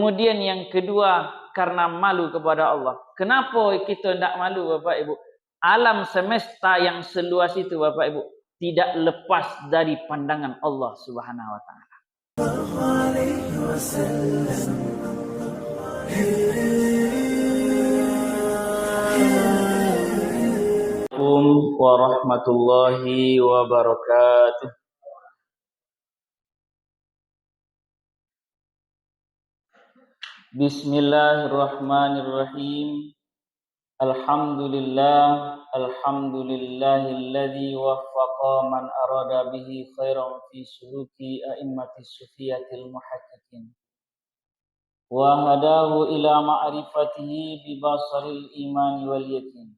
Kemudian yang kedua, karena malu kepada Allah. Kenapa kita tidak malu Bapak Ibu? Alam semesta yang seluas itu Bapak Ibu tidak lepas dari pandangan Allah Subhanahu wa taala. Assalamualaikum warahmatullahi wabarakatuh. Bismillahirrahmanirrahim. Alhamdulillahilladzi waffaqa man arada bihi khairan fi suluki a'immatis sufiyatil muhaqqiqin wa hadahu ila ma'rifatihi bi basaril imani wal yakin.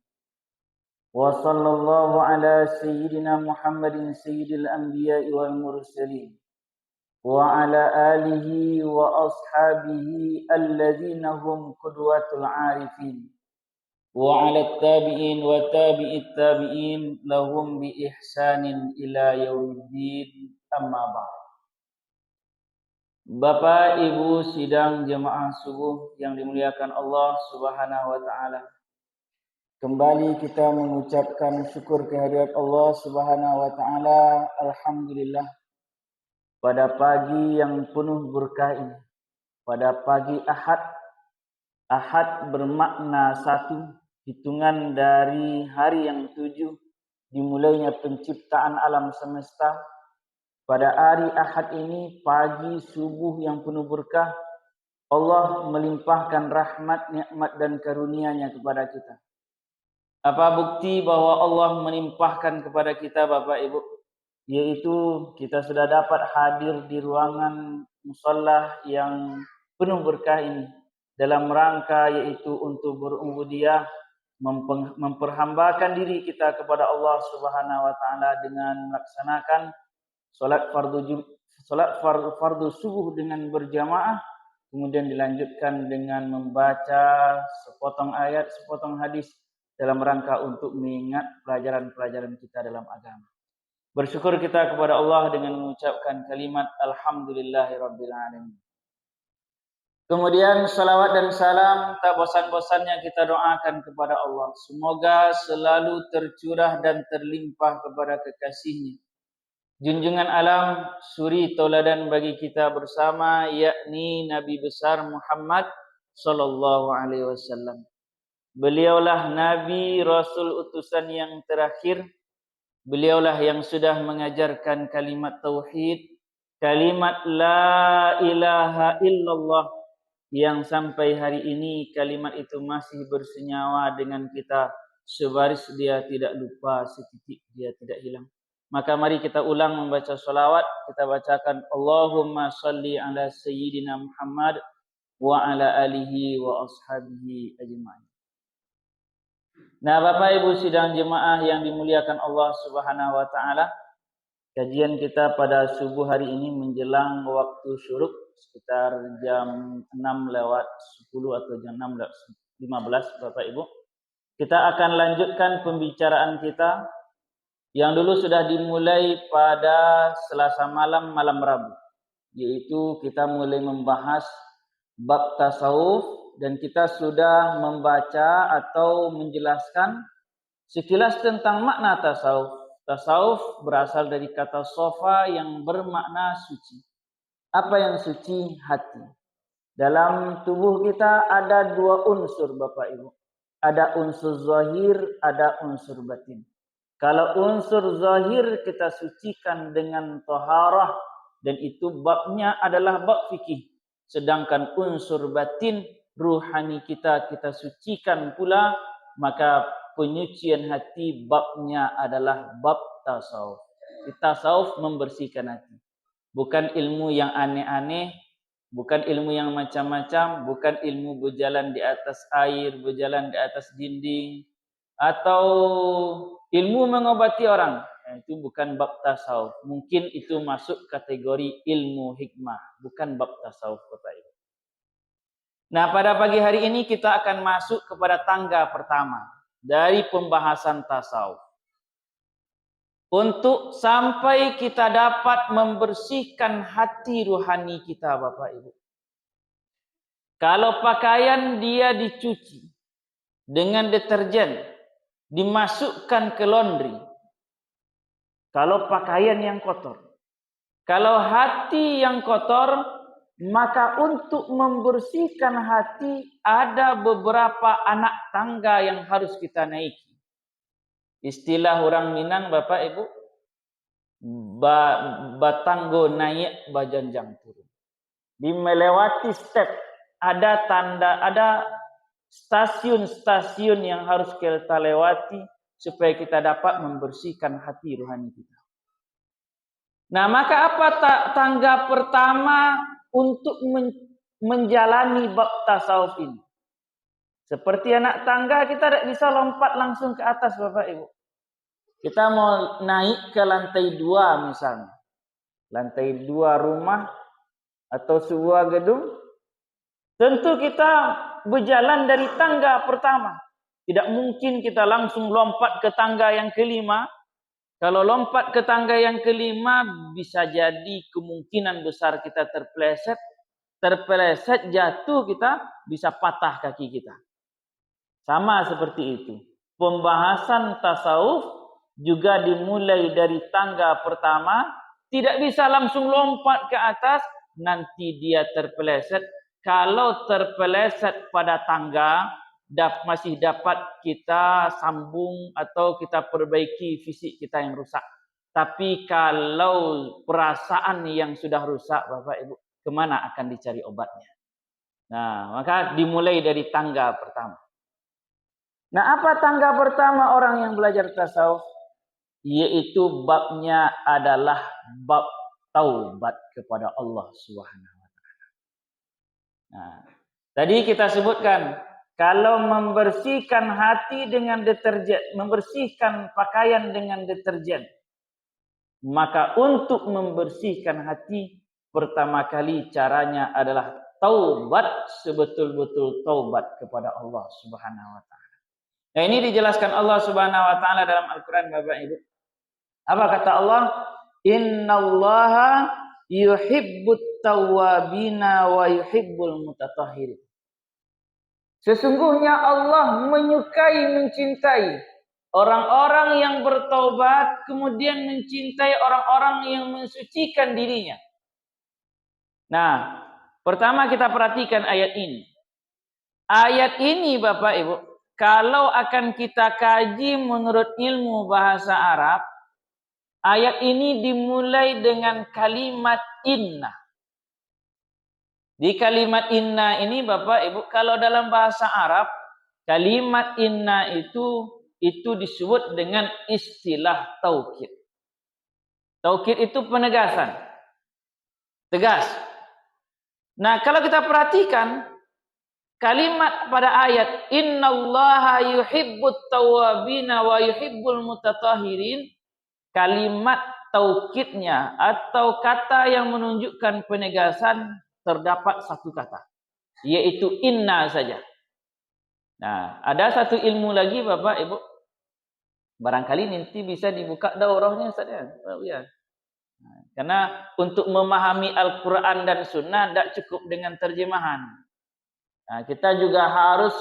Wa sallallahu ala sayyidina Muhammadin sayyidil anbiya'i wal mursalin wa ala alihi wa ashabihi alladzina hum qudwatul arifin wa ala tabi'in wa tabi'it tabi'in lahum bi ihsanin ila yaumiddin, amma ba'd. Bapak Ibu sidang jemaah subuh yang dimuliakan Allah Subhanahu wa taala. Kembali kita mengucapkan syukur kehadirat Allah Subhanahu wa taala. Alhamdulillah pada pagi yang penuh berkah ini, pada pagi Ahad. Ahad bermakna satu, hitungan dari hari yang 7 dimulainya penciptaan alam semesta. Pada hari Ahad ini, pagi subuh yang penuh berkah, Allah melimpahkan rahmat, nikmat dan karunia-Nya kepada kita. Apa bukti bahwa Allah melimpahkan kepada kita Bapak Ibu? Yaitu kita sudah dapat hadir di ruangan musalla yang penuh berkah ini dalam rangka yaitu untuk berubudiyah, memperhambakan diri kita kepada Allah Subhanahu wa taala dengan melaksanakan salat fardu subuh dengan berjamaah, kemudian dilanjutkan dengan membaca sepotong ayat, sepotong hadis dalam rangka untuk mengingat pelajaran-pelajaran kita dalam agama. Bersyukur kita kepada Allah dengan mengucapkan kalimat Alhamdulillahirabbil alamin. Kemudian salawat dan salam tak bosan-bosannya kita doakan kepada Allah. Semoga selalu tercurah dan terlimpah kepada kekasih-Nya, junjungan alam, suri tauladan bagi kita bersama, yakni Nabi besar Muhammad sallallahu alaihi wasallam. Beliaulah Nabi Rasul utusan yang terakhir. Beliaulah yang sudah mengajarkan kalimat tauhid, kalimat la ilaha illallah, yang sampai hari ini kalimat itu masih bersenyawa dengan kita, sebaris dia tidak lupa, setitik dia tidak hilang. Maka mari kita ulang membaca salawat. Kita bacakan Allahumma salli ala sayyidina Muhammad wa ala alihi wa ashabihi ajma'in. Nah, Bapak Ibu sidang jemaah yang dimuliakan Allah Subhanahu wa taala, kajian kita pada subuh hari ini menjelang waktu syuruk sekitar jam 6:10 atau jam 6:15 Bapak Ibu. Kita akan lanjutkan pembicaraan kita yang dulu sudah dimulai pada Selasa malam Rabu, yaitu kita mulai membahas bab tasawuf. Dan kita sudah membaca atau menjelaskan sekilas tentang makna tasawuf. Tasawuf berasal dari kata sofa yang bermakna suci. Apa yang suci? Hati. Dalam tubuh kita ada dua unsur Bapak Ibu. Ada unsur zahir, ada unsur batin. Kalau unsur zahir kita sucikan dengan taharah, dan itu babnya adalah bab fikih. Sedangkan unsur batin, ruhani kita sucikan pula, maka penyucian hati babnya adalah bab tasawuf. Tasawuf membersihkan hati. Bukan ilmu yang aneh-aneh, bukan ilmu yang macam-macam, bukan ilmu berjalan di atas air, berjalan di atas dinding, atau ilmu mengobati orang. Itu bukan bab tasawuf. Mungkin itu masuk kategori ilmu hikmah, bukan bab tasawuf Bapak Ibu. Nah, pada pagi hari ini kita akan masuk kepada tangga pertama dari pembahasan tasawuf. Untuk sampai kita dapat membersihkan hati ruhani kita Bapak Ibu. Kalau pakaian dia dicuci dengan deterjen, dimasukkan ke laundry. Kalau pakaian yang kotor. Kalau hati yang kotor, maka untuk membersihkan hati ada beberapa anak tangga yang harus kita naiki. Istilah orang Minang, Bapak Ibu, batanggo naik bajanjang turun. Di melewati step, ada tanda, ada stasiun-stasiun yang harus kita lewati supaya kita dapat membersihkan hati rohani kita. Nah, maka apa tangga pertama untuk menjalani bab tasawuf ini? Seperti anak tangga, kita tidak bisa lompat langsung ke atas, Bapak Ibu. Kita mau naik ke lantai 2 misalnya. Lantai 2 rumah atau sebuah gedung. Tentu kita berjalan dari tangga pertama. Tidak mungkin kita langsung lompat ke tangga yang kelima. Kalau lompat ke tangga yang kelima, bisa jadi kemungkinan besar kita terpeleset. Terpeleset, jatuh, kita bisa patah kaki kita. Sama seperti itu. Pembahasan tasawuf juga dimulai dari tangga pertama. Tidak bisa langsung lompat ke atas, nanti dia terpeleset. Kalau terpeleset pada tangga, masih dapat kita sambung atau kita perbaiki fisik kita yang rusak. Tapi kalau perasaan yang sudah rusak, Bapak Ibu, kemana akan dicari obatnya? Nah, maka dimulai dari tangga pertama. Nah, apa tangga pertama orang yang belajar tasawuf? Yaitu babnya adalah bab taubat kepada Allah Subhanahu wa taala. Nah, tadi kita sebutkan kalau membersihkan hati dengan deterjen, membersihkan pakaian dengan deterjen, maka untuk membersihkan hati pertama kali caranya adalah taubat, sebetul-betul taubat kepada Allah Subhanahu wa taala. Nah, ini dijelaskan Allah Subhanahu wa taala dalam Al-Qur'an, Bapak Ibu. Apa kata Allah? Innallaha yuhibbut tawwabina wa yuhibbul mutatahhirin. Sesungguhnya Allah menyukai, mencintai orang-orang yang bertaubat, kemudian mencintai orang-orang yang mensucikan dirinya. Nah, pertama kita perhatikan ayat ini. Ayat ini, Bapak Ibu, kalau akan kita kaji menurut ilmu bahasa Arab, ayat ini dimulai dengan kalimat inna. Di kalimat inna ini, Bapak Ibu, kalau dalam bahasa Arab, kalimat inna itu disebut dengan istilah taukid. Taukid itu penegasan. Tegas. Nah, kalau kita perhatikan kalimat pada ayat innallaha yuhibbut tawwabina wa yuhibbul mutatahhirin, kalimat taukidnya atau kata yang menunjukkan penegasan terdapat satu kata, yaitu inna saja. Nah, ada satu ilmu lagi, Bapak Ibu. Barangkali nanti bisa dibuka daurahnya, Ustaz ya. Oh, ya. Nah, karena untuk memahami Al-Quran dan Sunnah tidak cukup dengan terjemahan. Nah, kita juga harus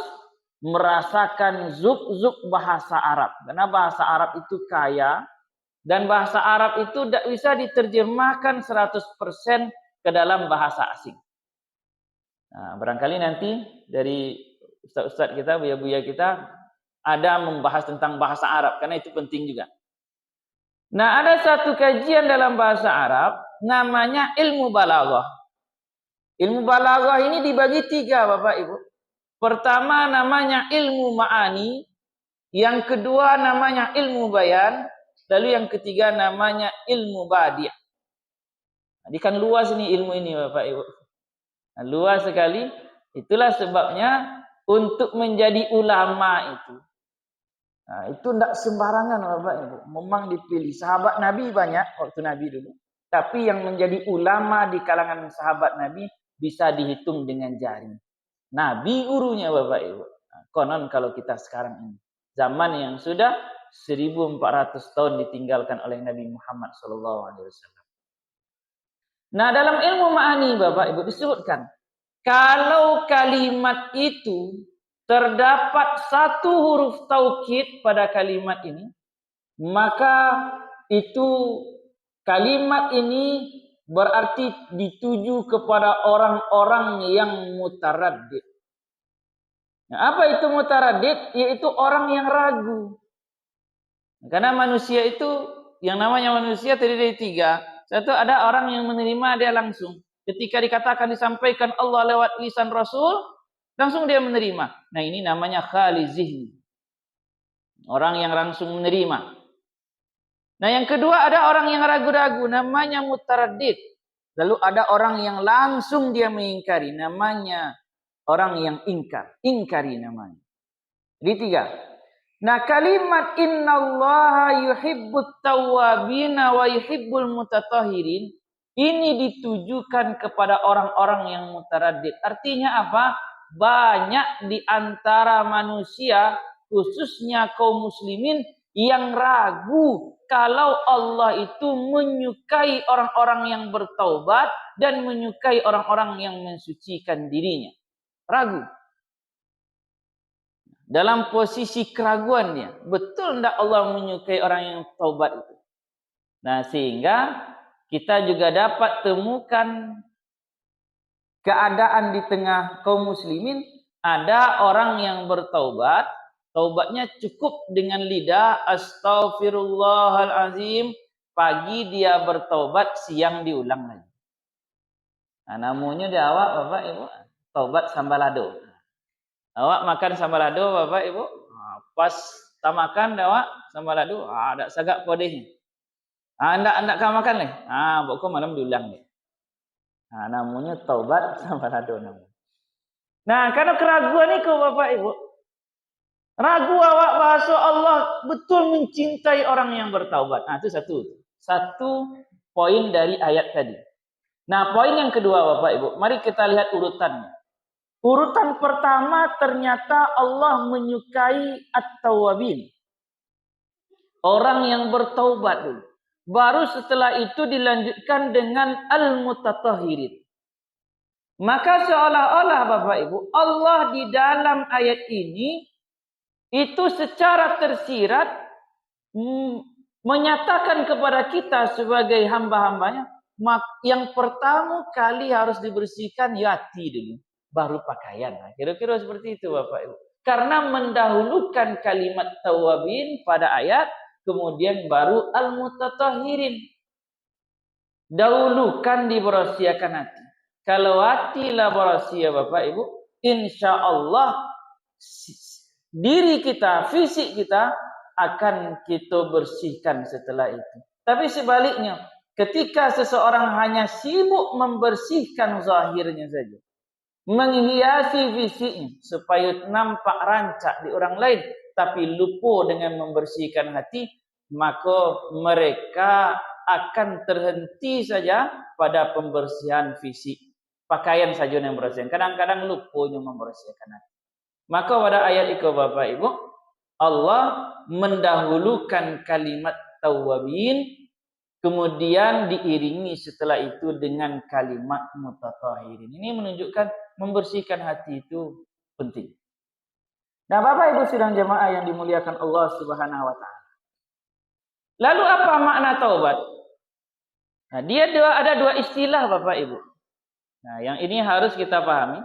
merasakan zuk-zuk bahasa Arab. Karena bahasa Arab itu kaya. Dan bahasa Arab itu tidak bisa diterjemahkan 100% ke dalam bahasa asing. Nah, barangkali nanti dari ustaz-ustaz kita, buya-buya kita ada membahas tentang bahasa Arab. Karena itu penting juga. Nah, ada satu kajian dalam bahasa Arab namanya ilmu balaghah. Ilmu balaghah ini dibagi 3, Bapak Ibu. Pertama namanya ilmu ma'ani. Yang kedua namanya ilmu bayan. Lalu yang ketiga namanya ilmu badi'. Jadi kan luas ini ilmu ini, Bapak Ibu. Nah, luas sekali. Itulah sebabnya untuk menjadi ulama itu. Nah, itu tidak sembarangan, Bapak Ibu. Memang dipilih. Sahabat Nabi banyak waktu Nabi dulu. Tapi yang menjadi ulama di kalangan sahabat Nabi bisa dihitung dengan jari. Nabi gurunya, Bapak Ibu. Nah, konon kalau kita sekarang ini. Zaman yang sudah 1400 tahun ditinggalkan oleh Nabi Muhammad SAW. Nah, dalam ilmu ma'ani, Bapak Ibu, disebutkan Kalau kalimat itu terdapat satu huruf taukid pada kalimat ini, maka itu kalimat ini berarti dituju kepada orang-orang yang mutaraddid. Nah, apa itu mutaraddid? Yaitu orang yang ragu. Karena manusia itu, yang namanya manusia terdiri dari tiga. Satu, ada orang yang menerima, dia langsung. Ketika dikatakan, disampaikan Allah lewat lisan Rasul, langsung dia menerima. Nah, ini namanya khali zihni. Orang yang langsung menerima. Nah, yang kedua, ada orang yang ragu-ragu, namanya mutaraddid. Lalu ada orang yang langsung dia mengingkari, namanya orang yang ingkari namanya. Jadi tiga. Nah, kalimat innallaha yuhibbut tawwabina wa yuhibbul mutatahhirin ini ditujukan kepada orang-orang yang mutaraddid. Artinya apa? Banyak di antara manusia, khususnya kaum muslimin, yang ragu kalau Allah itu menyukai orang-orang yang bertaubat dan menyukai orang-orang yang mensucikan dirinya. Ragu. Dalam posisi keraguannya, betul tidak Allah menyukai orang yang taubat itu? Nah, sehingga kita juga dapat temukan keadaan di tengah kaum muslimin, ada orang yang bertaubat, taubatnya cukup dengan lidah astaghfirullahalazim, pagi dia bertaubat, siang diulang lagi. Nah, namanya di awak Bapak Ibu, taubat sambalado. Awak makan sambalado Bapak Ibu, pas tak makan awak sambalado, ada sagak podehnya. Anda kan makan nih. Pokok malam diulang nih. Namanya taubat sambalado namanya. Nah, karena keraguan itu Bapak Ibu, ragu awak bahasa Allah betul mencintai orang yang bertaubat. Nah, itu satu poin dari ayat tadi. Nah, poin yang kedua Bapak Ibu, mari kita lihat urutannya. Urutan pertama ternyata Allah menyukai at-tawwabin. Orang yang bertaubat dulu. Baru setelah itu dilanjutkan dengan al-mutatahhirin. Maka seolah-olah Bapak Ibu, Allah di dalam ayat ini itu secara tersirat menyatakan kepada kita sebagai hamba-hambanya, yang pertama kali harus dibersihkan hati dulu, baru pakaian. Nah, kira-kira seperti itu Bapak Ibu. Karena mendahulukan kalimat tawabin pada ayat, kemudian baru al-mutatahhirin. Dahulukan dibersihkan hati. Kalau hati lah bersih Bapak Ibu, insya Allah diri kita, fisik kita akan kita bersihkan setelah itu. Tapi sebaliknya, ketika seseorang hanya sibuk membersihkan zahirnya saja, menghiasi fisiknya supaya nampak rancak di orang lain, tapi lupa dengan membersihkan hati, maka mereka akan terhenti saja pada pembersihan fisik. Pakaian saja yang membersihkan. Kadang-kadang lupanya membersihkan hati. Maka pada ayat itu Bapak Ibu, Allah mendahulukan kalimat tawwabin, kemudian diiringi setelah itu dengan kalimat mutatahhirin. Ini menunjukkan membersihkan hati itu penting. Nah, Bapak Ibu sidang jemaah yang dimuliakan Allah Subhanahu wa taala. Lalu apa makna taubat? Nah, dia ada dua istilah Bapak Ibu. Nah, yang ini harus kita pahami.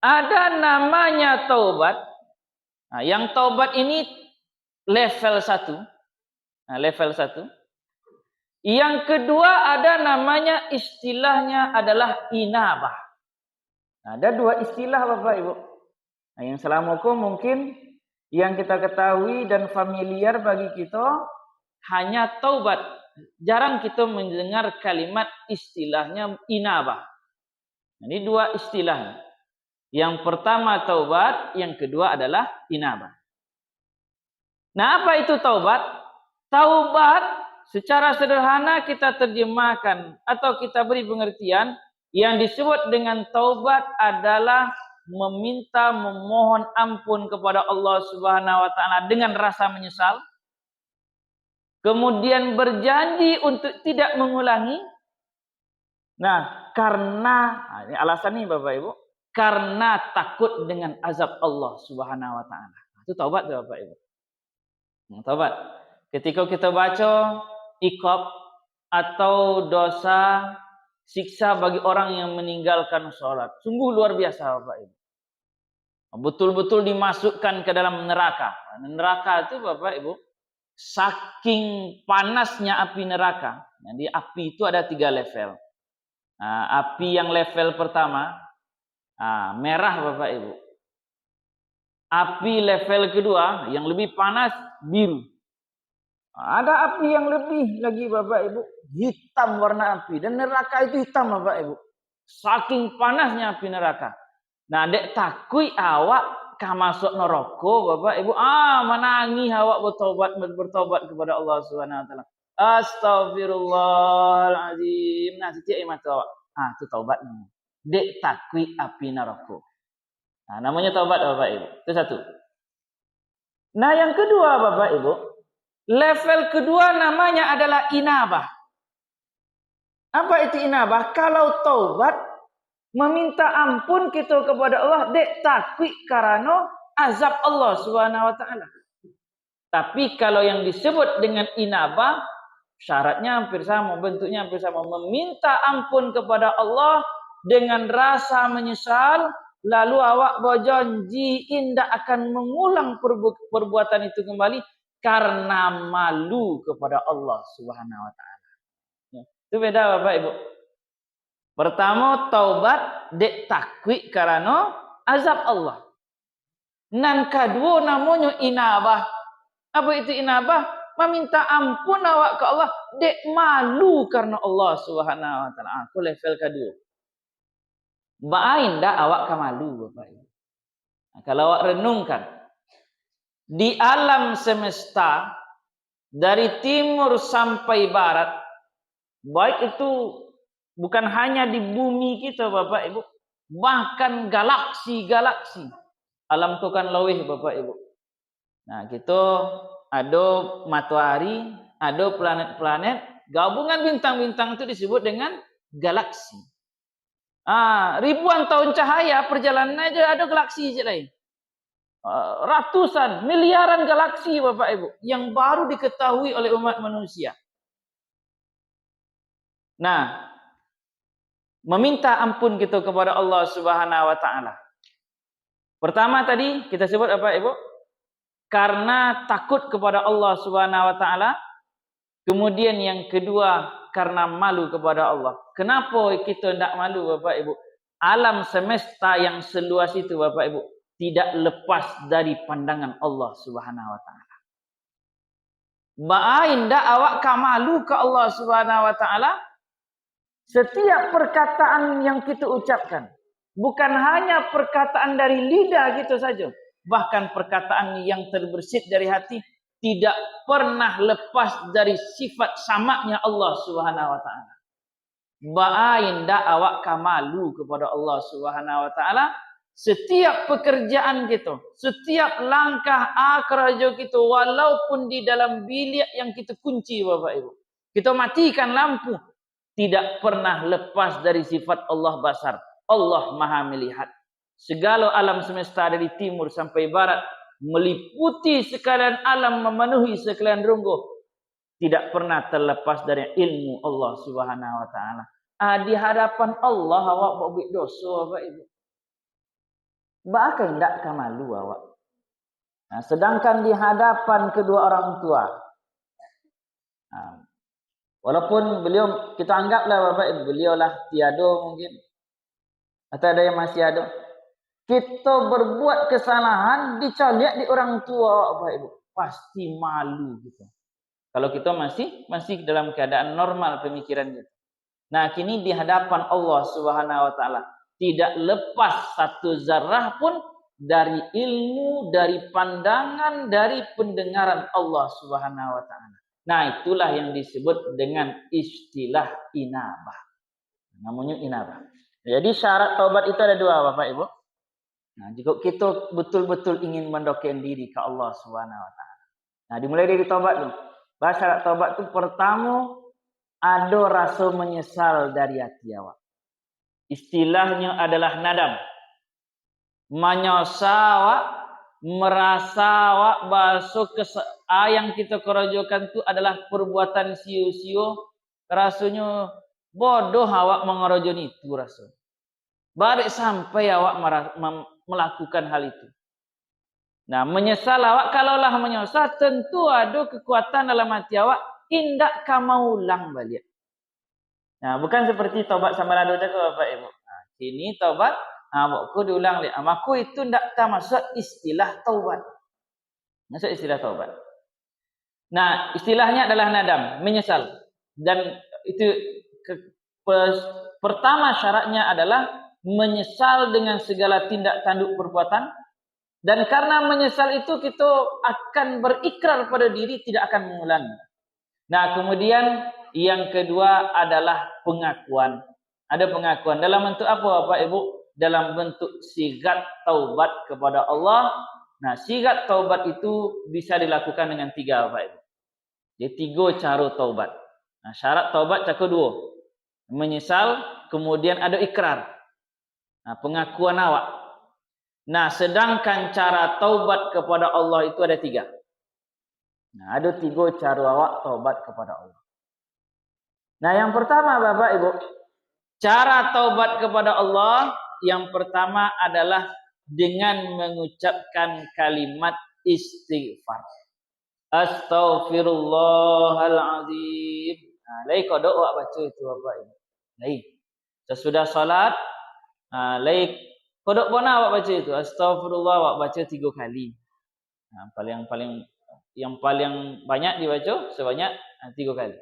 Ada namanya taubat. Nah, yang taubat ini level 1. Nah, level 1. Yang kedua ada namanya istilahnya adalah inabah. Nah, ada dua istilah Bapak Ibu. Nah, yang selamaku mungkin yang kita ketahui dan familiar bagi kita hanya taubat. Jarang kita mendengar kalimat istilahnya inabah. Nah, ini dua istilahnya. Yang pertama taubat, yang kedua adalah inabah. Nah, apa itu taubat? Taubat secara sederhana kita terjemahkan atau kita beri pengertian, yang disebut dengan taubat adalah meminta, memohon ampun kepada Allah Subhanahu wa taala dengan rasa menyesal. Kemudian berjanji untuk tidak mengulangi. Nah, karena ini alasan nih Bapak Ibu, karena takut dengan azab Allah Subhanahu wa taala. Itu taubat tuh Bapak Ibu. Taubat. Ketika kita baca iqab atau dosa siksa bagi orang yang meninggalkan sholat. Sungguh luar biasa Bapak Ibu. Betul-betul dimasukkan ke dalam neraka. Neraka itu Bapak Ibu, saking panasnya api neraka. Jadi api itu ada 3 level. Nah, api yang level pertama, merah Bapak Ibu. Api level kedua yang lebih panas, biru. Ada api yang lebih lagi Bapak Ibu, hitam warna api. Dan neraka itu hitam Bapak Ibu. Saking panasnya api neraka. Nah, dek takui awak ka masuk neraka Bapak Ibu. Menangi awak bertobat kepada Allah Subhanahu wa taala. Astagfirullahalazim. Nah, setiap mata awak. Itu taubat namanya. Dek takui api neraka. Nah, namanya taubat Bapak Ibu. Itu satu. Nah, yang kedua Bapak Ibu, level kedua namanya adalah inabah. Apa itu inabah? Kalau taubat meminta ampun kita kepada Allah, dek takwi karena azab Allah Subhanahu wa taala. Tapi kalau yang disebut dengan inabah, syaratnya hampir sama, bentuknya hampir sama, meminta ampun kepada Allah dengan rasa menyesal, lalu awak berjanji tidak akan mengulang perbuatan itu kembali karena malu kepada Allah Subhanahu wa taala. Itu beda Bapak Ibu. Pertama taubat dek takwi karena azab Allah. Dan kedua namanya inabah. Apa itu inabah? Meminta ampun awak ke Allah dek malu karena Allah Subhanahu wa taala. Itu level kedua. Bain dah awak ke malu Bapak Ibu. Kalau awak renungkan di alam semesta dari timur sampai barat, baik itu bukan hanya di bumi kita Bapak Ibu, bahkan galaksi-galaksi. Alam itu kan lawih Bapak Ibu. Nah, kita ada matahari, ada planet-planet, gabungan bintang-bintang itu disebut dengan galaksi. Ribuan tahun cahaya perjalanan aja ada galaksi aja lain. Ratusan, miliaran galaksi Bapak Ibu yang baru diketahui oleh umat manusia. Nah, meminta ampun kita kepada Allah Subhanahu wa taala. Pertama tadi kita sebut apa Ibu? Karena takut kepada Allah Subhanahu wa taala. Kemudian yang kedua karena malu kepada Allah. Kenapa kita tidak malu Bapak Ibu? Alam semesta yang seluas itu Bapak Ibu tidak lepas dari pandangan Allah Subhanahu wa taala. Ba'ain dak awak ka malu ke Allah Subhanahu wa taala? Setiap perkataan yang kita ucapkan, bukan hanya perkataan dari lidah gitu saja, bahkan perkataan yang terbersit dari hati tidak pernah lepas dari sifat samaknya Allah Subhanahu wa taala. Ba'ain dak awak ka malu kepada Allah Subhanahu wa taala? Setiap pekerjaan kita, setiap langkah kerja kita, walaupun di dalam bilik yang kita kunci Bapak Ibu, kita matikan lampu, tidak pernah lepas dari sifat Allah basar. Allah maha melihat. Segala alam semesta dari timur sampai barat, meliputi sekalian alam, memenuhi sekalian runggu, tidak pernah terlepas dari ilmu Allah Subhanahu wa taala. Di hadapan Allah awak buat dosa Bapak Ibu. Bahkan tidak malu awak. Sedangkan di hadapan kedua orang tua, walaupun beliau kita anggaplah Bapak Ibu, beliau lah tiada mungkin, atau ada yang masih ada, kita berbuat kesalahan dicaliak di orang tua Bapak Ibu, pasti malu gitu. Kalau kita masih dalam keadaan normal pemikiran kita. Nah, kini di hadapan Allah Subhanahu wa taala tidak lepas satu zarah pun dari ilmu, dari pandangan, dari pendengaran Allah Subhanahu wa taala. Nah, itulah yang disebut dengan istilah inabah. Namanya inabah. Jadi syarat taubat itu ada dua Bapak Ibu. Nah, jika kita betul-betul ingin mendekatkan diri ke Allah Subhanahu wa taala. Nah, dimulai dari taubat dulu. Syarat taubat itu pertama ada rasa menyesal dari hati awak. Istilahnya adalah nadam. Menyesal awak, merasa awak basuh yang kita kerojokan itu adalah perbuatan siu-siu. Rasanya bodoh awak mengerojoni itu rasa. Baru sampai awak melakukan hal itu. Nah, menyesal awak, kalaulah menyesal, tentu ada kekuatan dalam hati awak, indak kamu ulang balik. Nah, bukan seperti taubat sama lado ke Bapak Ibu. Nah, sini taubat, awakku diulang lihat. Aku itu ndak termasuk istilah taubat. Masuk istilah taubat. Nah, istilahnya adalah nadam, menyesal. Dan itu pertama syaratnya adalah menyesal dengan segala tindak tanduk perbuatan. Dan karena menyesal itu kita akan berikrar pada diri tidak akan mengulangi. Nah, kemudian yang kedua adalah pengakuan. Ada pengakuan dalam bentuk apa Bapak Ibu? Dalam bentuk sigat taubat kepada Allah. Nah, sigat taubat itu bisa dilakukan dengan 3 Bapak Ibu. Jadi 3 cara taubat. Nah, syarat taubat cakap 2. Menyesal, kemudian ada ikrar. Nah, pengakuan awak. Nah, sedangkan cara taubat kepada Allah itu ada 3. Nah, ada 3 cara awak taubat kepada Allah. Nah, yang pertama Bapak Ibu, cara taubat kepada Allah yang pertama adalah dengan mengucapkan kalimat istighfar. Astaghfirullahalazim. Nah, lai kodok awak baca itu Bapak Ibu. Lai. Sesudah salat, lai kodok bona awak baca itu. Astagfirullah awak baca 3 kali. Nah, yang paling banyak dibaca sebanyak 3 kali.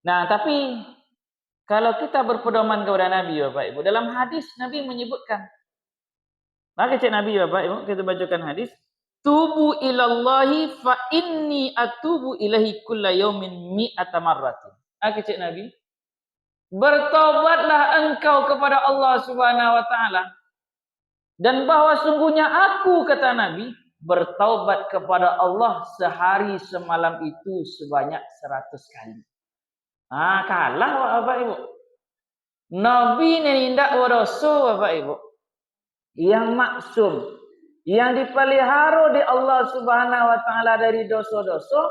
Nah, tapi kalau kita berpedoman kepada Nabi Bapak Ibu, dalam hadis Nabi menyebutkan. Maka cek Nabi Bapak Ibu, kita bacakan hadis. Tubu ilallahi fa inni atubu ilahi kulla yaumin mi'ata marratin. Maka cek Nabi, bertobatlah engkau kepada Allah Subhanahu wa taala. Dan bahwa sungguhnya aku, kata Nabi, bertaubat kepada Allah sehari semalam itu sebanyak 100 kali. Kalah Bapak Ibu. Nabi ini tidak berdosa Bapak Ibu. Yang maksum. Yang dipelihara di Allah Subhanahu wa taala dari dosa-dosa.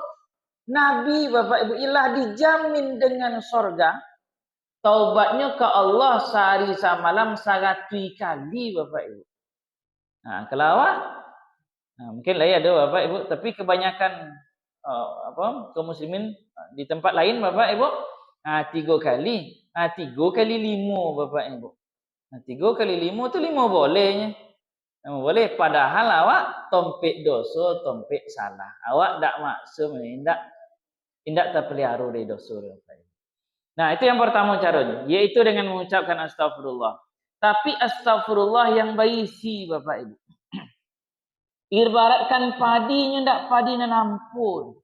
Nabi Bapak Ibu ialah dijamin dengan surga. Taubatnya ke Allah sehari semalam 100 kali Bapak Ibu. Nah, kalau awak, mungkin lain ada Bapak Ibu, tapi kebanyakan kaum muslimin di tempat lain Bapak Ibu, 3 kali, 3 kali 5 Bapak Ibu. 3 kali 5 tu 5 bolehnya. Boleh, padahal awak tompek dosa, tompek salah. Awak tak maksum, tidak terpelihara dari dosa Bapak Ibu. Nah, itu yang pertama caranya, yaitu dengan mengucapkan astagfirullah. Tapi astagfirullah yang berisi Bapak Ibu. Ibaratkan padinya ndak padi nampun.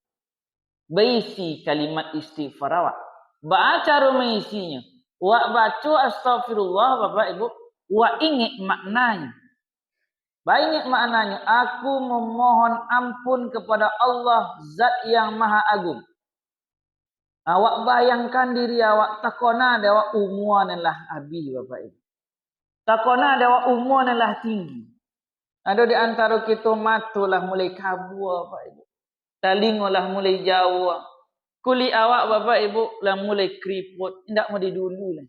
Berisi kalimat istighfar awak. Baca cara mengisinya. Wak baca astagfirullah Bapak Ibu. Wak ingat maknanya. Ingat maknanya. Aku memohon ampun kepada Allah Zat yang Maha Agung. Awak bayangkan diri awak takona ada awak umuan lah abi Bapak Ibu. Takona ada awak umuan lah tinggi. Ada di antara kita matulah mulai kabur Bapak Ibu. Talingolah mulai jauh. Kulit awak Bapak Ibu lah mulai keriput. Tidak mau didulu lah.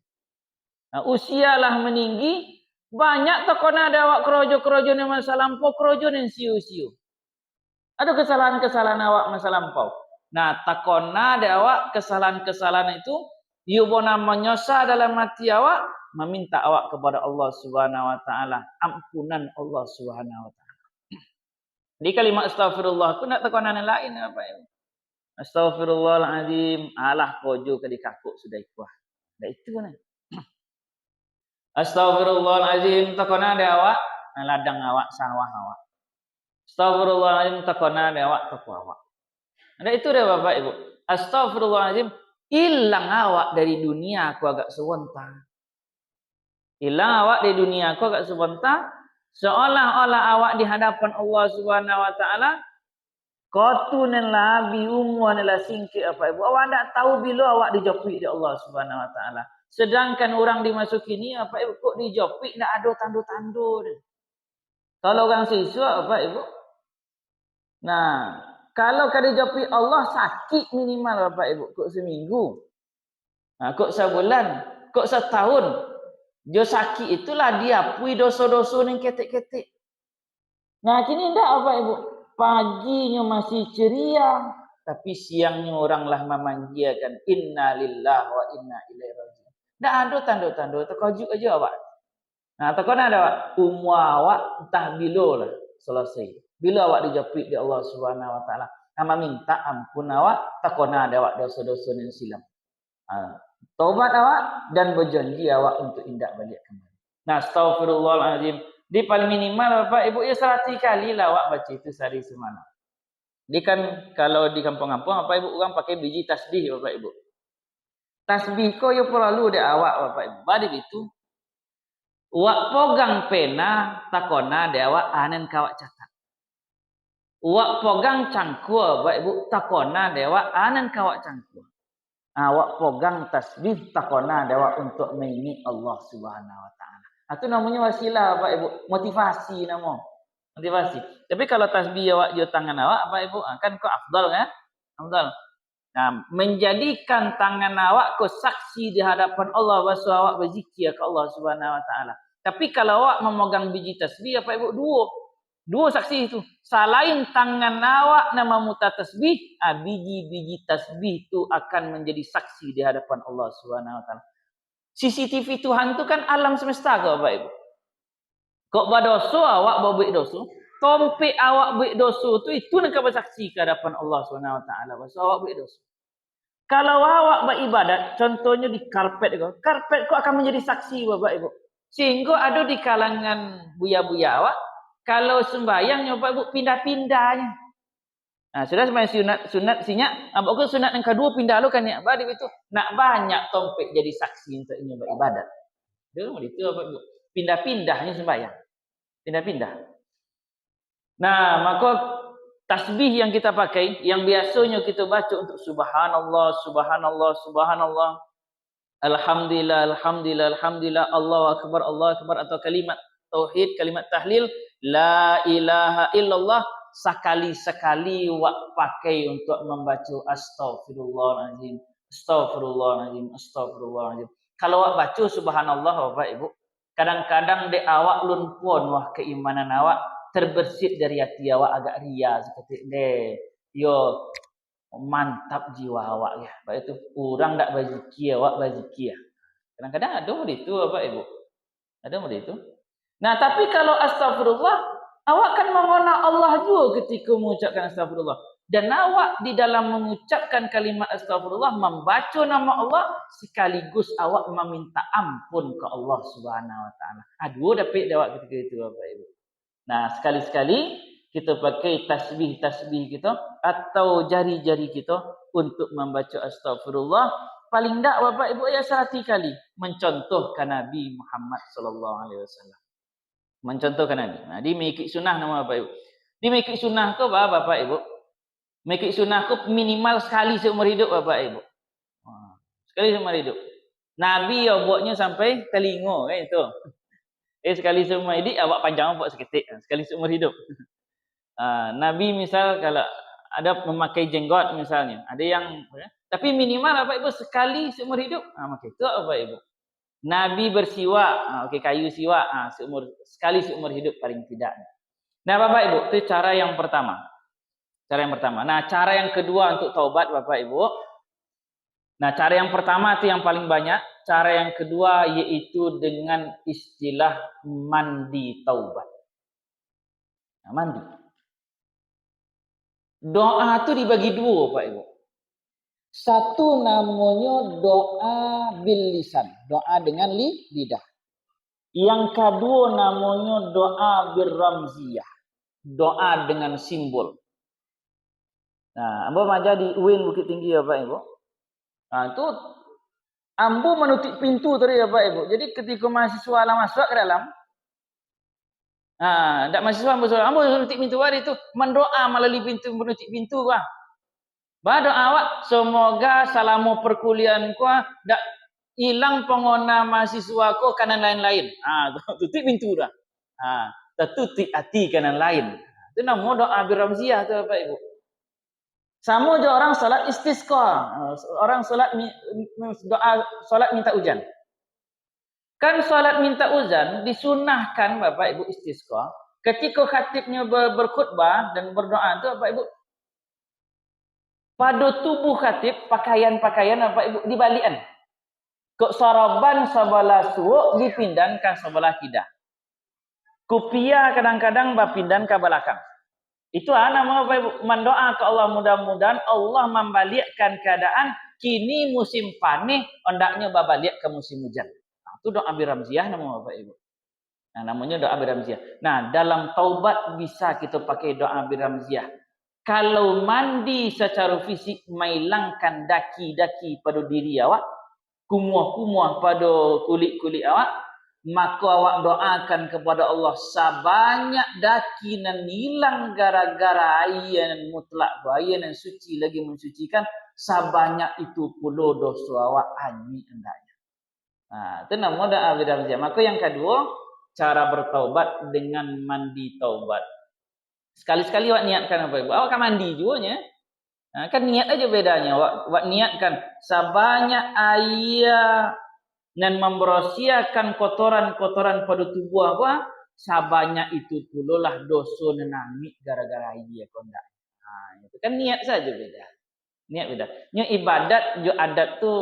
Nah, usialah meninggi. Banyak takona ada awak kerojo-kerojo yang masa lampau. Kerojo yang siu-siu. Ada kesalahan-kesalahan awak masa lampau. Nah, takona ada awak kesalahan-kesalahan itu, yubona menyosa dalam hati awak, meminta awak kepada Allah Subhanahu wa taala, ampunan Allah Subhanahu wa taala. Di kalimat astagfirullah aku nak takonan yang lain apa ya? Astagfirullahalazim, alah kojo ke dikakuk sudah ikuah. Dah itu kan. Astagfirullahalazim, takona ada awak, ladang awak, sawah awak. Astagfirullahalazim, takona ada awak, toko awak. Ada itu dah Bapak Ibu. Astagfirullahaladzim. Hilang awak dari dunia aku agak sebentar. Hilang awak dari dunia aku agak sebentar. Seolah-olah awak di hadapan Allah Subhanahu wa taala Kotunan labi umuan adalah singkir apa ibu. Awak tak tahu bila awak dijopik di Allah Subhanahu Wa Taala. Sedangkan orang dimasuki ni apa ibu kok dijopik tak ada tanda-tanda dia. Kalau orang siswa apa ibu? Nah, kalau kada dijopik Allah sakit minimal apa ibu kok seminggu. Nah, kok sebulan, kok setahun. Jo sakit itulah dia pui dosa-dosa yang ketik-ketik. Nah, kini ndak apa ibu? Paginya masih ceria, tapi siangnya oranglah memanjakan inna lillahi wa inna ilaihi raji'un. Ndak ada tanda-tanda, terkejut aja awak. Nah, takkan ada awak umur awak entah bila lah selesai. Bila awak dijapit di Allah Subhanahu wa taala. Nama minta ampun awak, takkan ada awak dosa-dosa yang silam. Taubat awak dan berjanji awak untuk indak balik kembali. Nah, astagfirullahalazim. Di paling minimal Bapak Ibu ya 100 kali lah awak baca itu sehari semalam. Di kan kalau di kampung-kampung Bapak Ibu orang pakai biji tasbih Bapak Ibu. Tasbih ko yo perlu de awak Bapak Ibu. Badi itu awak pegang pena takona de awak anen kawak catat. Awak pegang cangkul Bapak Ibu takona de awak anen kawak cangkul. Awak pegang tasbih takona de awak untuk mengingat Allah Subhanahu wa taala. Itu namanya wasilah Bapak Ibu, motivasi nama. Motivasi. Tapi kalau tasbih awak di tangan awak Bapak Ibu, kan kau afdal kan? Afdal. Nah, menjadikan tangan awak kau saksi di hadapan Allah bahwa awak berzikir ke Allah Subhanahu wa taala. Tapi kalau awak memegang biji tasbih Bapak Ibu dua saksi itu. Selain tangan awak nama muta tasbih, biji-biji tasbih itu akan menjadi saksi di hadapan Allah Subhanahu wa taala. CCTV Tuhan itu kan alam semesta kau Bapak Ibu. Kok berdosa awak berbuat dosa, tompek awak buat dosa itu nak bersaksi ke hadapan Allah Subhanahu wa taala bahwa awak buat dosa. Kalau awak beribadat, contohnya di karpet kau akan menjadi saksi Bapak Ibu. Sehingga ada di kalangan buya-buya awak, kalau sembahyang Bapak Ibu pindah-pindahnya. Nah, sudah sembahyang sunat sinyak, abang sunat yang kedua pindah lo kan ya. Badi itu nak banyak tompek jadi saksi untuk ini beribadat. Dia itu Bapak Ibu. Pindah-pindahnya sembahyang. Pindah-pindah. Nah, maka tasbih yang kita pakai, yang biasanya kita baca untuk subhanallah, subhanallah, subhanallah, alhamdulillah, alhamdulillah, alhamdulillah, Allahu akbar, atau kalimat tauhid, kalimat tahlil, la ilaha illallah, sekali-sekali wak pakai untuk membaca astaghfirullahaladzim, astaghfirullahaladzim, astaghfirullahaladzim. Kalau wak baca subhanallah Bapak Ibu, kadang-kadang di awak lun pun wah keimanan awak terbersit dari hati awak agak ria seperti deh. Yo mantap jiwa awak ya. Baik itu kurang tak berzikir awak berzikir. Kadang-kadang ada begitu Bapak Ibu. Ada begitu. Nah, tapi kalau astagfirullah, awak kan mengenal Allah juga ketika mengucapkan astagfirullah. Dan awak di dalam mengucapkan kalimat astagfirullah membaca nama Allah sekaligus awak meminta ampun ke Allah Subhanahu wa taala. Dua dapat awak ketika itu Bapak Ibu. Nah, sekali-sekali kita pakai tasbih-tasbih kita atau jari-jari kita untuk membaca astagfirullah. Paling tak Bapak Ibu ya 100 kali mencontohkan Nabi Muhammad sallallahu alaihi wasallam. Mencontohkan Nabi. Nah, dia mengikut sunnah nama Bapak Ibu. Dia mengikut sunnah ke Bapak Ibu. Mengikut sunnah ke minimal sekali seumur hidup Bapak Ibu. Sekali seumur hidup. Nabi ya buatnya sampai telinga kan itu. Sekali seumur hidup awak panjang buat seketik. Sekali seumur hidup. Nabi misal kalau ada memakai jenggot misalnya. Ada yang tapi minimal Bapak Ibu sekali seumur hidup. Maka itu Bapak Ibu. Nabi bersiwak, kayu siwak, sekali seumur hidup paling tidak. Nah Bapak Ibu, itu cara yang pertama. Cara yang pertama. Nah cara yang kedua untuk taubat Bapak Ibu. Nah cara yang pertama itu yang paling banyak. Cara yang kedua yaitu dengan istilah mandi taubat. Nah, mandi. Doa itu dibagi dua Bapak Ibu. Satu namanya doa bil lisan, doa dengan lidah. Yang kedua namanya doa bil ramziyah, doa dengan simbol. Nah, ambo maja di UIN Bukit Tinggi ya Pak Ibu. Nah, itu ambo menutup pintu tadi ya Pak Ibu. Jadi ketika mahasiswa masuk ke dalam, Tak mahasiswa ambo nutup pintu hari tu mendoa melalui pintu menutup pintu gua. Bado awak semoga selama perkuliahan gua dak hilang pengona mahasiswa ko kanan lain-lain. Tutup pintu dah. Tertutup hati kanan lain. Itu nama doa biramziah tu Bapak Ibu. Sama je orang solat istisqa. Orang solat doa solat minta hujan. Kan solat minta hujan disunahkan Bapak Ibu istisqa. Ketika khatibnya berkhutbah dan berdoa tu Bapak Ibu, pada tubuh khatib pakaian-pakaian Bapak Ibu dibalikan. Kok saraban sebelah suuk dipindahkan sebelah kidah. Kupia kadang-kadang bapindan ke belakang. Itu nama Bapak Ibu mendoa ke Allah, mudah-mudahan Allah membalikkan keadaan kini musim panih hendaknya babalik ke musim hujan. Itu doa biramziah nama Bapak Ibu. Namanya doa biramziah. Dalam taubat bisa kita pakai doa biramziah. Kalau mandi secara fisik menghilangkan daki-daki pada diri awak, kumuh-kumuh pada kulit-kulit awak, maka awak doakan kepada Allah sebanyak daki nan hilang gara-gara air mutlak, air yang suci lagi mensucikan, sebanyak itu pula dosa awak hanyut hendaknya. Itu nama doa biramziah. Maka yang kedua, cara bertaubat dengan mandi taubat. Sekali-sekali awak niatkan apa Ibu? Awak kan mandi juga nya. Kan niat aja bedanya. Awak niatkan sebanyak air dan membersihakan kotoran-kotoran pada tubuh apa, sebanyak itu pula lah dosa nenami gara-gara air kondak. Itu kan niat saja beda. Niat beda. Nya ibadat jo adat tu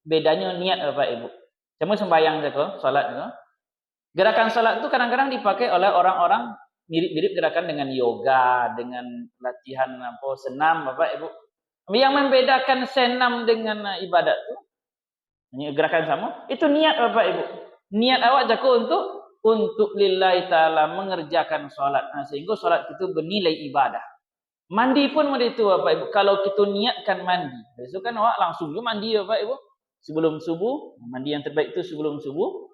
bedanya niat Bapak Ibu. Cuma sembahyang saja, salat tu. Gerakan salat tu kadang-kadang dipakai oleh orang-orang mirip-mirip gerakan dengan yoga, dengan latihan senam Bapak Ibu. Yang membedakan senam dengan ibadat tu, ini gerakan sama, itu niat Bapak Ibu. Niat awak jago untuk lillahi ta'ala mengerjakan salat. Sehingga salat itu bernilai ibadah. Mandi pun begitu Bapak Ibu. Kalau kita niatkan mandi, besok kan awak langsung mandi Bapak Ibu. Sebelum subuh, mandi yang terbaik itu sebelum subuh,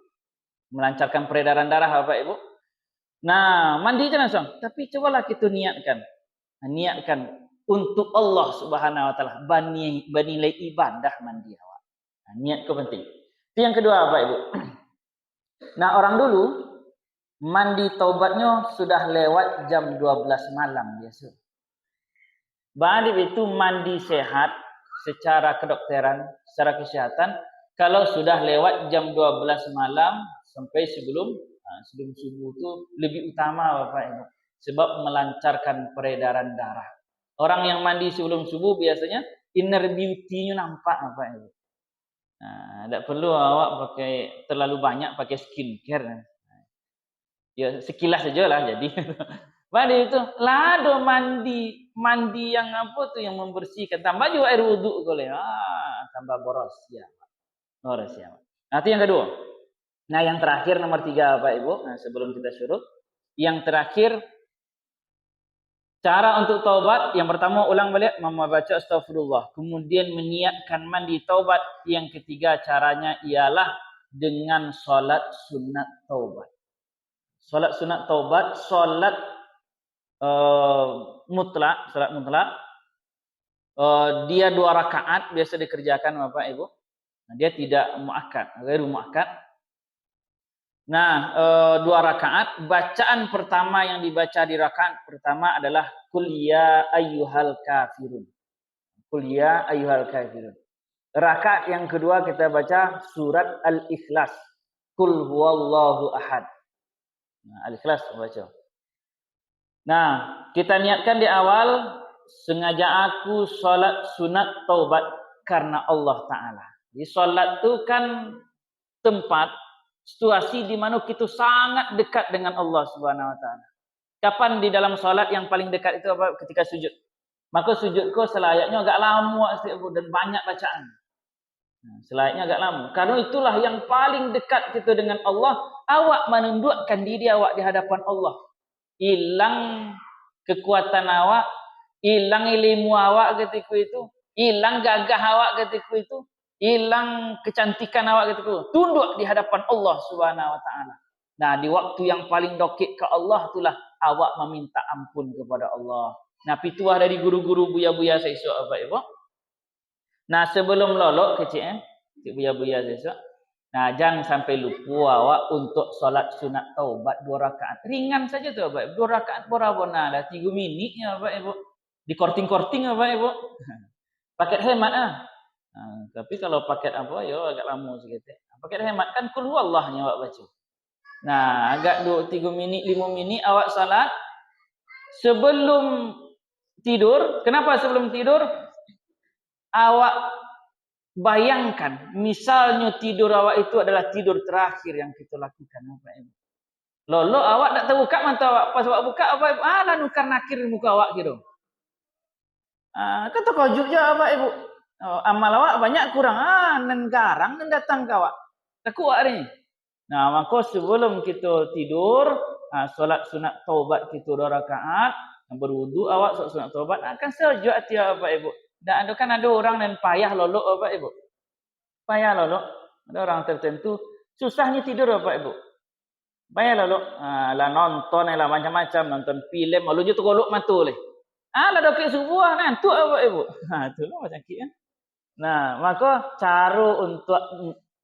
melancarkan peredaran darah Bapak Ibu. Mandi je langsung. Tapi cobalah kita niatkan. Niatkan untuk Allah Subhanahu Wa Taala bernilai ibadah mandi awak. Niat itu penting. Itu yang kedua Bapak Ibu. Orang dulu mandi taubatnya sudah lewat jam 12 malam biasa. Baik itu mandi sehat secara kedokteran, secara kesehatan. Kalau sudah lewat jam 12 malam sampai sebelum subuh itu lebih utama Bapak Ibu. Sebab melancarkan peredaran darah. Orang yang mandi sebelum subuh biasanya inner beauty-nya nampak Bapak Ibu. Tak perlu awak pakai terlalu banyak pakai skincare. Ya sekilas sajalah jadi. Mandi itu lado mandi yang apa tu yang membersihkan. Tambah juga air wuduk boleh. Tambah boros ya. Boros ya. Itu yang kedua. Yang terakhir nomor 3 Bapak Ibu, sebelum kita syuruk, yang terakhir cara untuk taubat, yang pertama ulang balik membaca astagfirullah, kemudian meniatkan mandi taubat. Yang ketiga caranya ialah dengan solat sunat taubat. Solat sunat taubat, solat mutlak, solat mutlak. Dia 2 rakaat biasa dikerjakan Bapak Ibu. Dia tidak muakkad, ghairu muakkad. 2 rakaat, bacaan pertama yang dibaca di rakaat pertama adalah Qul ya ayyuhal kafirun. Qul ya ayyuhal kafirun. Rakaat yang kedua kita baca surat Al-Ikhlas. Qul huwallahu ahad. Al-Ikhlas baca. Kita niatkan di awal, sengaja aku solat sunat taubat karena Allah Ta'ala. Di solat itu kan tempat situasi di mana kita sangat dekat dengan Allah Subhanahu Wa Taala. Kapan di dalam solat yang paling dekat itu apa? Ketika sujud. Maka sujudku selayaknya agak lama dan banyak bacaan. Selayaknya agak lama. Karena itulah yang paling dekat kita dengan Allah. Awak menundukkan diri awak di hadapan Allah. Hilang kekuatan awak, hilang ilmu awak ketika itu, hilang gagah awak ketika itu. Hilang kecantikan awak gitu. Tunduk di hadapan Allah Subhanahu Wa Taala. Nah, di waktu yang paling dokik ke Allah itulah awak meminta ampun kepada Allah. Nah, pituah dari guru-guru buya-buya saya esok apa ibu. Nah, sebelum lolok kecil cik buya-buya saya esok. Nah, jangan sampai lupa awak untuk solat sunat taubat 2 rakaat. Ringan saja tu apa? 2 rakaat pura-pura lah 3 minitnya apa ibu. Di korting-korting apa ibu. Paket hemat ah. Tapi kalau paket apa yo agak lama sikit. Paket hemat kan kul huwallahnya awak baca. Nah, agak 3 minit, 5 minit awak salat sebelum tidur. Kenapa sebelum tidur? Awak bayangkan, misalnya tidur awak itu adalah tidur terakhir yang kita lakukan. Lolo awak tak terbuka mata awak. Pas awak buka, apa? Lah nukar nakir muka awak gitu. Kata kojok je apa ibu. Amal awak banyak kurang. Nan garang nan datang ke awak. Takut awak ni. Nah, maka sebelum kita tidur, solat sunat taubat kita 2 rakaat, berwudu awak solat sunat taubat akan sejuk hati apa ibu. Dan kan ada orang yang payah lolok apa ibu. Payah lolok. Ada orang tertentu susahnya tidur apa ibu. Payah lolok. Lah nonton lah macam-macam, nonton filem, malunya tergolok mata leh. Lah dokek subuh nantuk apa ibu. Itulah macam kian. Nah, maka cara untuk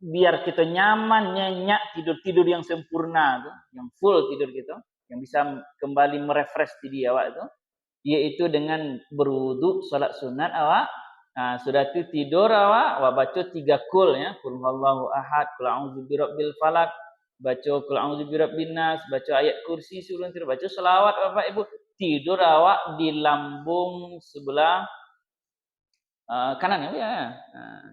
biar kita nyaman, nyenyak, tidur-tidur yang sempurna tu, yang full tidur kita, yang bisa kembali merefresh diri awak tu, iaitu dengan berwudu, solat sunat awak. Sudah tu tidur awak baca 3 kul ya, kul huwallahu ahad, kul a'udzu birabbil falaq, baca kul a'udzu birabbin nas, baca ayat kursi sebelum tidur, baca selawat Bapak Ibu. Tidur awak di lambung sebelah kanan ya,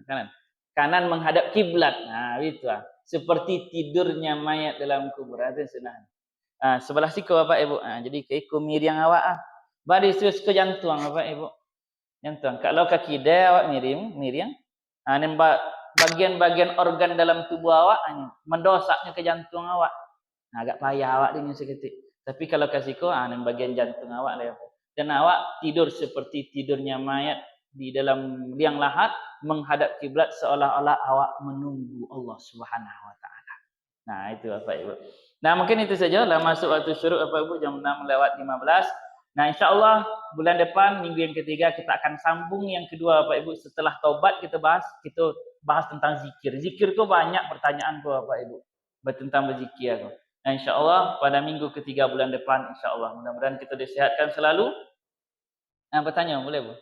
kanan. Kanan menghadap kiblat. Itu seperti tidurnya mayat dalam kuburan itu sunah. Sebelah siku Bapak Ibu. Jadi ke ikut miring awak Badi sus ke jantung Bapak Ibu. Jantung. Kalau kaki dia awak miring. Bagian-bagian organ dalam tubuh awak mendosaknya ke jantung awak. Agak payah awak dengan seketik. Tapi kalau kasihku bagian jantung awak lah. Dan awak tidur seperti tidurnya mayat di dalam liang lahat menghadap kiblat seolah-olah awak menunggu Allah Subhanahu wa taala. Nah, itu Bapak Ibu. Nah, mungkin itu saja lah masuk waktu syuruk Bapak Ibu jam 6:15. Nah, insyaallah bulan depan minggu yang ketiga kita akan sambung yang kedua Bapak Ibu. Setelah taubat kita bahas tentang zikir. Zikir tu banyak pertanyaan tu Bapak Ibu. Tentang berzikir tu. Nah, insyaallah pada minggu ketiga bulan depan insyaallah mudah-mudahan kita disehatkan selalu. Bertanya boleh Bu?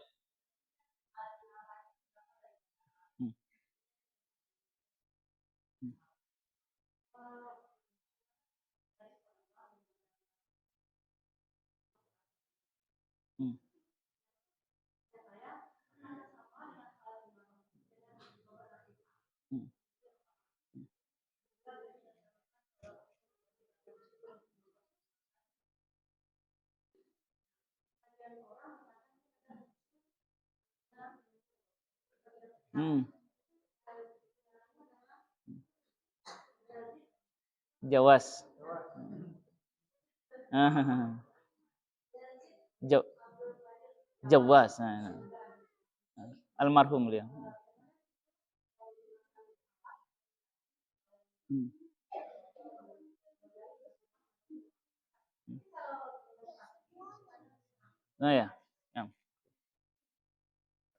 Jawas. Jawas. Almarhum beliau. Ya.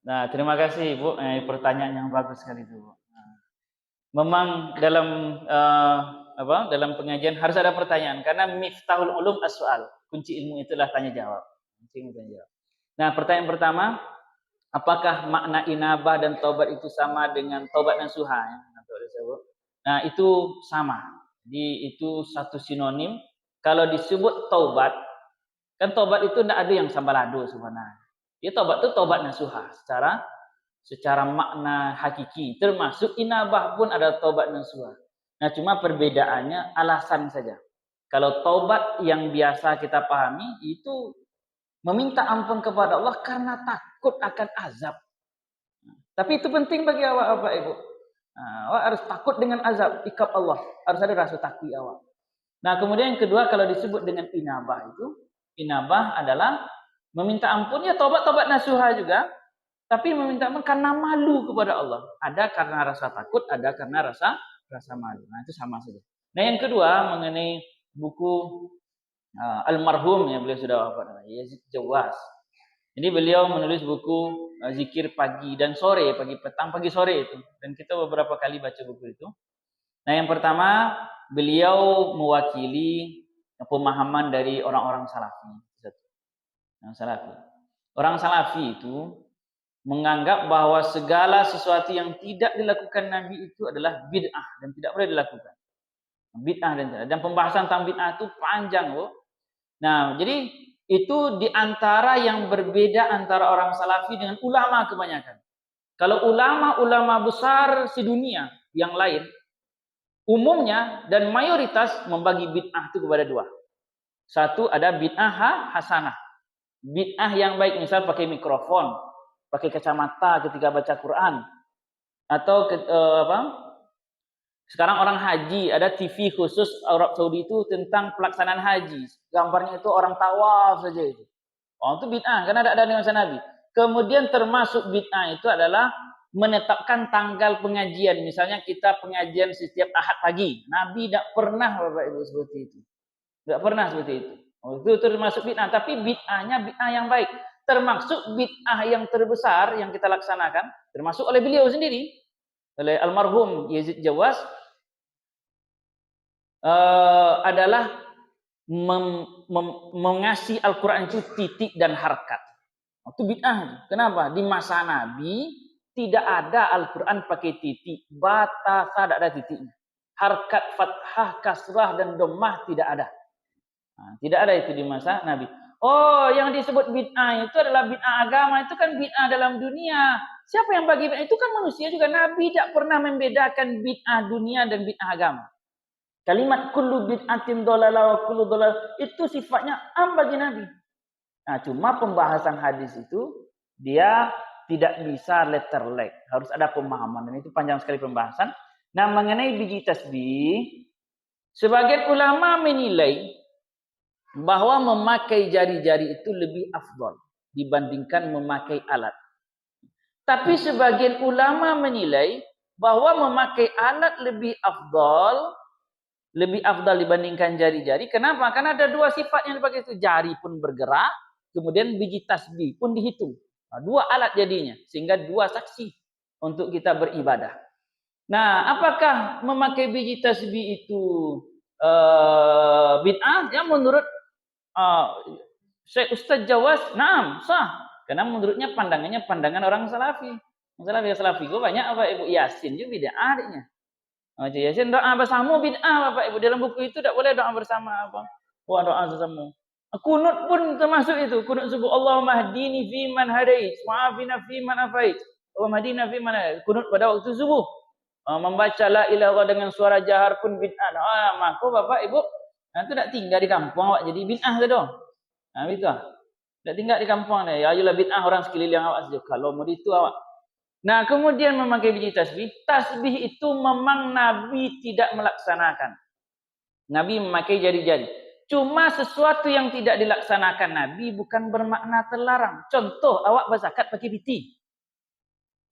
Nah, terima kasih Bu. Pertanyaan yang bagus sekali itu Bu. Memang dalam dalam pengajian harus ada pertanyaan karena miftahul ulum as-soal. Kunci ilmu itulah tanya jawab. Nah, pertanyaan pertama, apakah makna inabah dan taubat itu sama dengan taubat nasuha ya? Nah, itu sama. Jadi itu satu sinonim. Kalau disebut taubat, kan taubat itu tidak ada yang sambalado sebenarnya. Ya taubat itu taubat nasuha secara makna hakiki. Termasuk inabah pun ada taubat nasuha. Nah, cuma perbedaannya alasan saja. Kalau taubat yang biasa kita pahami itu meminta ampun kepada Allah karena takut akan azab. Tapi itu penting bagi awak Bapak Ibu. Awak harus takut dengan azab, ikab Allah. Harus ada rasa takut awak. Nah, kemudian yang kedua kalau disebut dengan inabah itu, inabah adalah meminta ampun ya taubat nasuha juga. Tapi meminta ampun karena malu kepada Allah. Ada karena rasa takut, ada karena rasa malu. Nah, itu sama saja. Nah, yang kedua mengenai buku almarhum yang beliau sudah wafat, Yazid Jawas. Ini beliau menulis buku zikir pagi dan sore, pagi petang, pagi sore itu. Dan kita beberapa kali baca buku itu. Nah, yang pertama, beliau mewakili pemahaman dari orang-orang salafi. Orang salafi itu menganggap bahwa segala sesuatu yang tidak dilakukan Nabi itu adalah bid'ah dan tidak boleh dilakukan. Bid'ah dan pembahasan tentang bid'ah itu panjang, loh. Nah, jadi itu di antara yang berbeda antara orang salafi dengan ulama kebanyakan. Kalau ulama-ulama besar sedunia yang lain, umumnya dan mayoritas membagi bid'ah itu kepada dua. Satu, ada bid'ah hasanah. Bid'ah yang baik, misal pakai mikrofon, pakai kacamata ketika baca Quran, atau sekarang orang haji, ada TV khusus Arab Saudi itu tentang pelaksanaan haji. Gambarnya itu orang tawaf saja itu. Oh, itu bid'ah karena ada di masa Nabi. Kemudian termasuk bid'ah itu adalah menetapkan tanggal pengajian. Misalnya kita pengajian setiap Ahad pagi. Nabi tidak pernah Bapak Ibu seperti itu. Tidak pernah seperti itu. Oh, itu termasuk bid'ah, tapi bid'ahnya bid'ah yang baik. Termasuk bid'ah yang terbesar yang kita laksanakan, termasuk oleh beliau sendiri, oleh almarhum Yazid Jawas, adalah mengasih Al-Quran itu titik dan harkat. Itu bid'ah. Kenapa? Di masa Nabi tidak ada Al-Quran pakai titik. Bata tidak ada titiknya. Harkat, fathah, kasrah dan dhammah tidak ada. Tidak ada itu di masa Nabi. Oh, yang disebut bid'ah itu adalah bid'ah agama. Itu kan bid'ah dalam dunia. Siapa yang bagi bid'ah? Itu kan manusia juga. Nabi tidak pernah membedakan bid'ah dunia dan bid'ah agama. Kalimat kullu bid'atin dhalalah wa kullu dhalal itu sifatnya am bagi Nabi. Nah, cuma pembahasan hadis itu dia tidak bisa letter leg, harus ada pemahaman dan itu panjang sekali pembahasan. Nah, mengenai biji tasbih, sebagian ulama menilai bahwa memakai jari-jari itu lebih afdal dibandingkan memakai alat. Tapi sebagian ulama menilai bahwa memakai alat lebih afdal dibandingkan jari-jari. Kenapa? Karena ada dua sifat yang dipakai itu. Jari pun bergerak, kemudian biji tasbih pun dihitung. Nah, dua alat jadinya, sehingga dua saksi untuk kita beribadah. Nah, apakah memakai biji tasbih itu bid'ah? Ya, menurut Syekh Ustaz Jawas, naam, sah. Karena menurutnya pandangan orang salafi. Salafi itu banyak apa Ibu Yasin juga bid'ah adiknya. Macam Yasin doa bersama bid'ah Bapak Ibu. Dalam buku itu tidak boleh doa bersama apa. Wah, doa bersama. Kunut pun termasuk itu. Kunut subuh. Allahumma hdini fi man hadait, wa'afina fi man afait. Allahumma hdina fi man hadait. Kunut pada waktu subuh. Membaca la ilaha illallah dengan suara jahar pun bid'ah. Maka Bapak Ibu itu tak tinggal di kampung awak jadi bid'ah tu dong. Begitu. Tak tinggal di kampung ni. Ya ayolah bid'ah orang sekeliling awak saja. Kalau mau itu awak. Nah, kemudian memakai biji tasbih. Tasbih itu memang Nabi tidak melaksanakan. Nabi memakai jari-jari. Cuma sesuatu yang tidak dilaksanakan Nabi bukan bermakna terlarang. Contoh, awak berzakat pakai piti.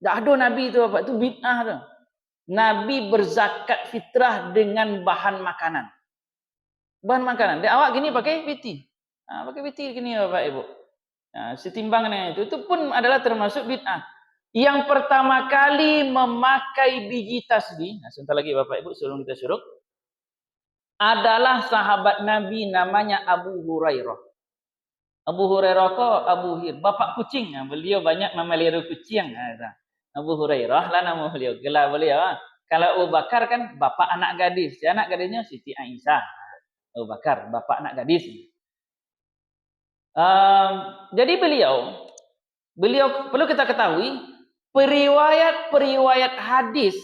Tak ada Nabi itu apa? Itu bid'ah tu. Nabi berzakat fitrah dengan bahan makanan. Bahan makanan. Dan awak gini pakai piti. Pakai piti gini Bapak Ibu. Setimbangannya itu pun adalah termasuk bid'ah. Yang pertama kali memakai biji tasbih, sebentar lagi Bapak Ibu sebelum kita syuruk, adalah sahabat Nabi namanya Abu Hurairah. Abu Hurairah itu Abu Hir, bapak kucing. Beliau banyak memelihara kucing. Abu Hurairah lah nama beliau. Gelar beliau. Kalau Abu Bakar kan bapak anak gadis. Anak gadisnya Siti Aisyah. Abu Bakar, bapak anak gadis. Jadi beliau perlu kita ketahui, periwayat hadis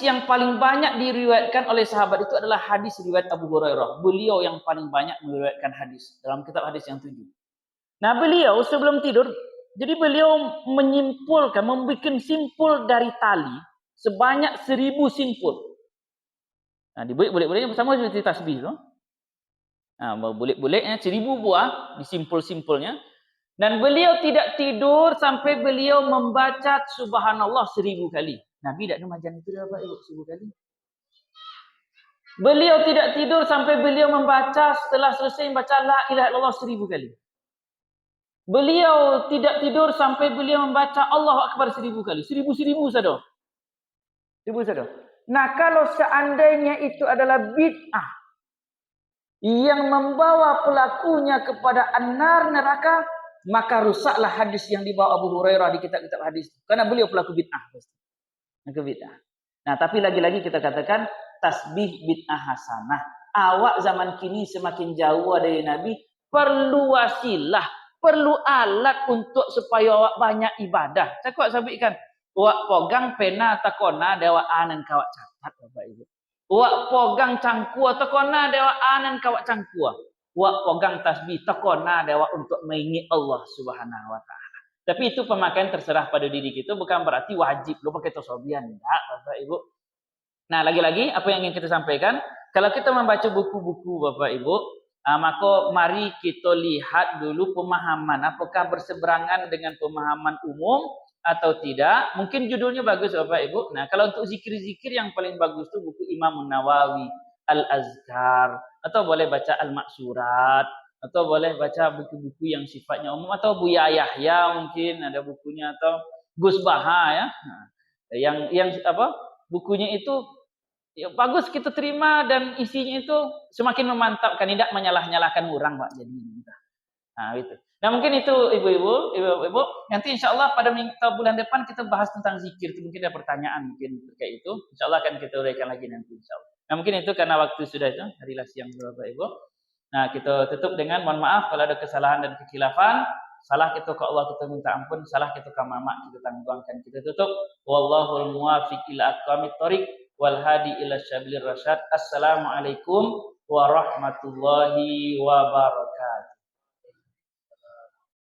yang paling banyak diriwayatkan oleh sahabat itu adalah hadis riwayat Abu Hurairah. Beliau yang paling banyak meriwayatkan hadis dalam kitab hadis yang 7. Nah, beliau sebelum tidur, jadi beliau menyimpulkan, membuat simpul dari tali sebanyak 1000 simpul. Nah, dibulet-buletnya bersama seperti tasbih tu. Nah, bulet-buletnya 1000 buah disimpul-simpulnya. Dan beliau tidak tidur sampai beliau membaca subhanallah 1000 kali. Nabi tidak ada macam itu Bapak Ibu 1000 kali. Beliau tidak tidur sampai beliau membaca setelah selesai membaca la ilaha illallah 1000 kali. Beliau tidak tidur sampai beliau membaca Allahu Akbar 1000 kali. 1000 saja. 1000 saja. Nah, kalau seandainya itu adalah bid'ah yang membawa pelakunya kepada an-nar neraka, maka rusaklah hadis yang dibawa Abu Hurairah di kitab-kitab hadis. Karena beliau pelaku bid'ah pasti. Pelaku bid'ah. Nah, tapi lagi-lagi kita katakan tasbih bid'ah hasanah. Awak zaman kini semakin jauh dari Nabi, perlu wasilah, perlu alat untuk supaya awak banyak ibadah. Saya kuat sampaikan, awak pegang pena takona dewa anan kawak catat Bapak Ibu. Awak pegang cangkua takona dewa anan kawak cangkua. Awak pegang tasbih takona dewa untuk mengingat Allah Subhanahu wa taala. Tapi itu pemakaian terserah pada diri kita, bukan berarti wajib lo pakai tosobian, enggak Bapak Ibu. Nah, lagi-lagi apa yang ingin kita sampaikan, kalau kita membaca buku-buku Bapak Ibu, maka mari kita lihat dulu pemahaman, apakah berseberangan dengan pemahaman umum atau tidak. Mungkin judulnya bagus Bapak Ibu. Nah, kalau untuk zikir-zikir yang paling bagus itu buku Imam Nawawi, Al-Azkar, atau boleh baca Al-Maksurat, atau boleh baca buku-buku yang sifatnya umum, atau Buya Yahya mungkin ada bukunya, atau Gus Baha ya. Nah, yang apa? Bukunya itu ya, bagus kita terima dan isinya itu semakin memantapkan, tidak menyalah-nyalahkan orang Pak jadi. Nah, itu. Nah, mungkin itu ibu-ibu, nanti insya Allah pada bulan depan kita bahas tentang zikir. Itu mungkin ada pertanyaan mungkin terkait itu. Insya Allah akan kita uraikan lagi nanti insya Allah. Nah, mungkin itu karena waktu sudah itu harilah siang Bapak Ibu. Nah, kita tutup dengan mohon maaf kalau ada kesalahan dan kekhilafan. Salah kita ke Allah kita minta ampun, salah kita ke mama kita tangguhkan. Kita tutup. Wallahul muwaffiq ila aqwamit thoriq wal hadi ila syabilir rasyad. Assalamualaikum warahmatullahi wabarakatuh.